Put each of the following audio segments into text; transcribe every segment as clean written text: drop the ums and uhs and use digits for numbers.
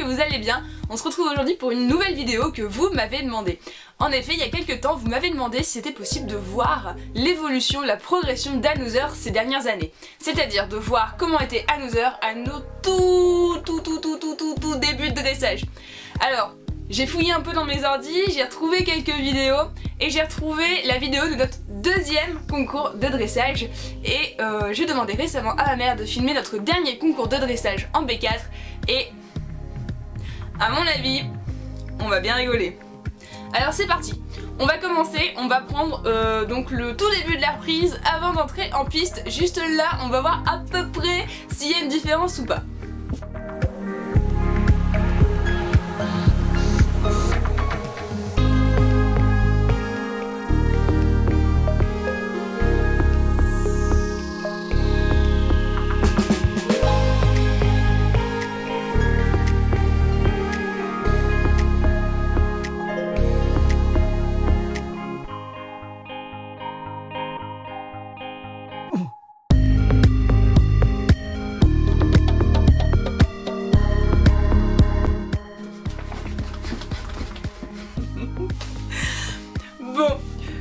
que vous allez bien. On se retrouve aujourd'hui pour une nouvelle vidéo que vous m'avez demandé. En effet, il y a quelques temps, vous m'avez demandé si c'était possible de voir l'évolution, la progression d'Another ces dernières années. C'est-à-dire de voir comment était Another à nos tout début de dressage. Alors, j'ai fouillé un peu dans mes ordis, j'ai retrouvé quelques vidéos et j'ai retrouvé la vidéo de notre deuxième concours de dressage et j'ai demandé récemment à ma mère de filmer notre dernier concours de dressage en B4 et à mon avis, on va bien rigoler. Alors c'est parti, on va commencer, on va prendre donc le tout début de la reprise avant d'entrer en piste. Juste là, on va voir à peu près s'il y a une différence ou pas.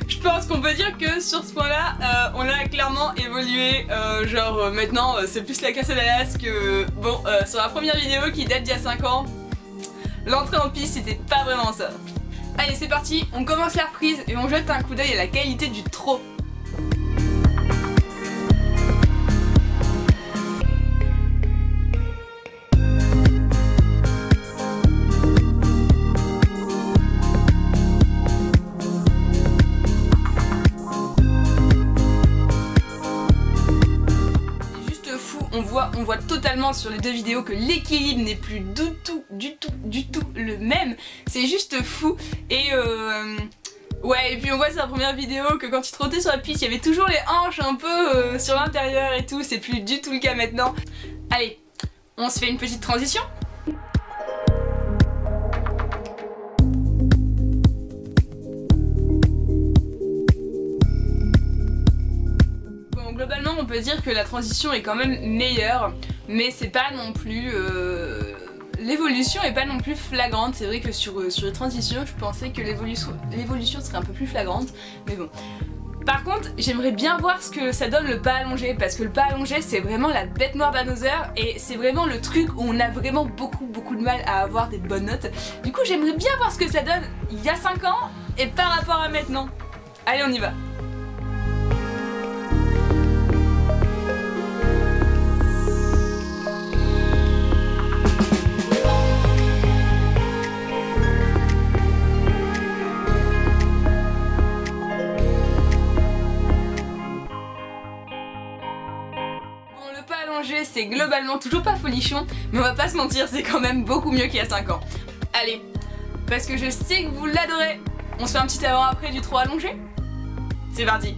Je pense qu'on peut dire que sur ce point là on a clairement évolué, genre maintenant c'est plus la casse à Dallas que bon sur la première vidéo qui date d'il y a 5 ans, l'entrée en piste c'était pas vraiment ça. Allez c'est parti, on commence la reprise et on jette un coup d'œil à la qualité du trot. On voit totalement sur les deux vidéos que l'équilibre n'est plus du tout le même. C'est juste fou. Et ouais, et puis on voit sur la première vidéo que quand il trottait sur la piste, il y avait toujours les hanches un peu sur l'intérieur et tout. C'est plus du tout le cas maintenant. Allez, on se fait une petite transition. Globalement on peut dire que la transition est quand même meilleure, mais c'est pas non plus... l'évolution est pas non plus flagrante. C'est vrai que sur les transitions je pensais que l'évolution serait un peu plus flagrante, mais bon. Par contre j'aimerais bien voir ce que ça donne le pas allongé, parce que le pas allongé c'est vraiment la bête noire d'Another et c'est vraiment le truc où on a vraiment beaucoup de mal à avoir des bonnes notes. Du coup j'aimerais bien voir ce que ça donne il y a 5 ans et par rapport à maintenant. Allez on y va. C'est globalement toujours pas folichon, mais on va pas se mentir, c'est quand même beaucoup mieux qu'il y a 5 ans. Allez, parce que je sais que vous l'adorez, on se fait un petit avant-après du trot allongé? C'est parti.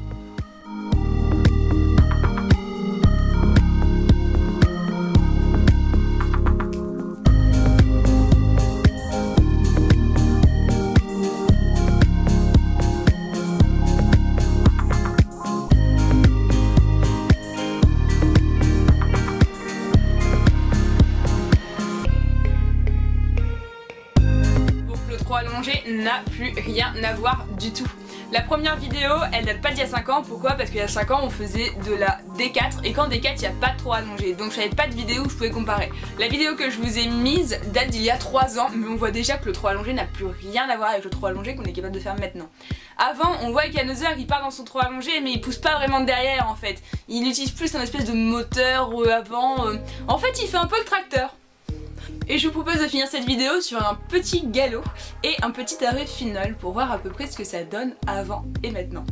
Allongé n'a plus rien à voir du tout. La première vidéo elle date pas d'il y a 5 ans, pourquoi? Parce qu'il y a 5 ans on faisait de la D4 et qu'en D4 il n'y a pas de trot allongé, donc j'avais pas de vidéo où je pouvais comparer. La vidéo que je vous ai mise date d'il y a 3 ans, mais on voit déjà que le trot allongé n'a plus rien à voir avec le trot allongé qu'on est capable de faire maintenant. Avant on voit qu'Another il part dans son trot allongé mais il pousse pas vraiment de derrière en fait. Il utilise plus un espèce de moteur avant, en fait il fait un peu le tracteur. Et je vous propose de finir cette vidéo sur un petit galop et un petit arrêt final pour voir à peu près ce que ça donne avant et maintenant.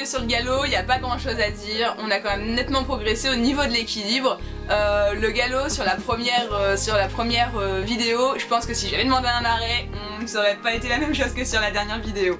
sur le galop, il n'y a pas grand chose à dire, on a quand même nettement progressé au niveau de l'équilibre. Le galop sur la première vidéo, je pense que si j'avais demandé un arrêt, ça aurait pas été la même chose que sur la dernière vidéo.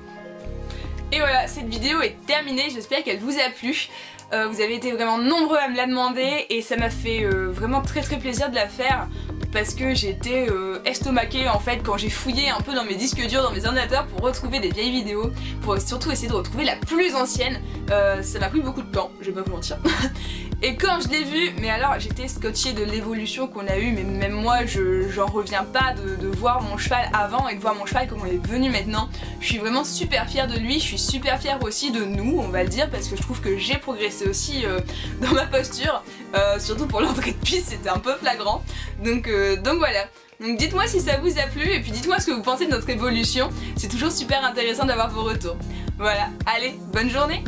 Et voilà, cette vidéo est terminée, j'espère qu'elle vous a plu. Vous avez été vraiment nombreux à me la demander et ça m'a fait vraiment très plaisir de la faire parce que j'ai été estomaquée en fait quand j'ai fouillé un peu dans mes disques durs, dans mes ordinateurs pour retrouver des vieilles vidéos, pour surtout essayer de retrouver la plus ancienne. Ça m'a pris beaucoup de temps, je vais pas vous mentir. Et quand je l'ai vue, mais alors j'étais scotchée de l'évolution qu'on a eue, mais même moi j'en reviens pas de voir mon cheval avant et de voir mon cheval comment il est devenu maintenant. Je suis vraiment super fière de lui, je suis super fière aussi de nous, on va le dire, parce que je trouve que j'ai progressé aussi dans ma posture, surtout pour l'entrée de piste, c'était un peu flagrant. Donc voilà. Donc dites-moi si ça vous a plu et puis dites-moi ce que vous pensez de notre évolution, c'est toujours super intéressant d'avoir vos retours. Voilà, allez, bonne journée!